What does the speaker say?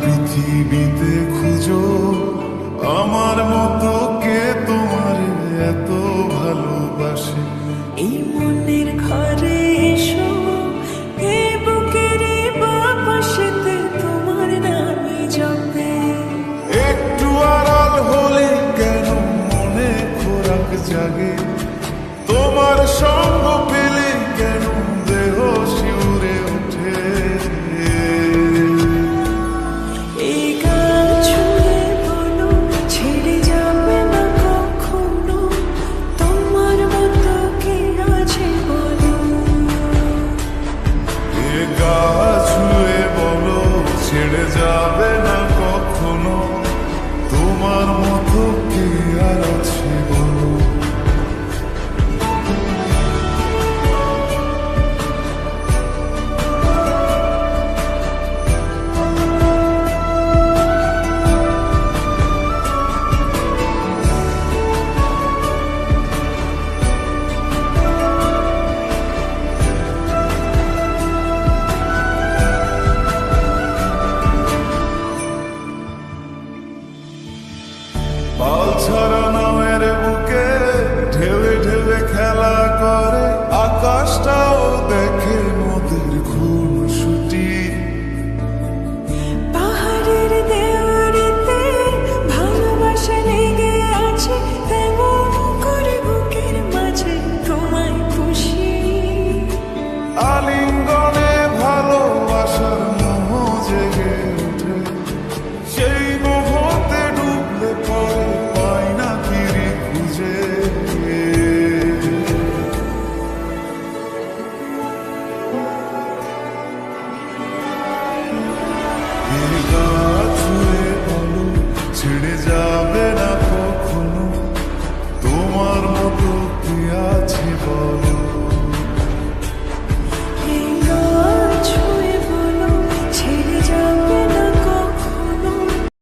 পৃথিবীতে খুঁজো আমার মতো কে তোমার এত ভালোবাসে। এই মনের ঘরে এসো, এই বুকের বাপাশেতে তোমার নামই জপে। একটু আড়াল হলে কেন মনে খোরাক জাগে, তোমার সঙ্গ পেলে কেন দেহ শিউরে ওঠে। এই গান ছুঁয়ে বলো ছেড়ে যাবে না কখনো, তোমার মতো কে আছে বলো। এ গা ছুঁয়ে বলো ছেড়ে যাবে না কখনো, তোমার মতো কে আর আছে বলো। পাল ছাড়া নামের বুকে ঢেউে ঢেউে খেলা করে, আকাশটাও দেখে নদীর খুনসুটি। পাহাড়ের দেওয়ারিতে ভালোবাসা লেগে আছে, তেমন করে বুকের মাঝে তোমায় খুশি। আলিঙ্গনে ভালোবাসার মোহ জেগে ওঠে, সেই মোহতে ডুবলে পরে পাই না ফিরে খুঁজে। এই গা ছুঁয়ে বলো ছেড়ে যাবে না কখনো, তোমার মতো কি আছে বলো।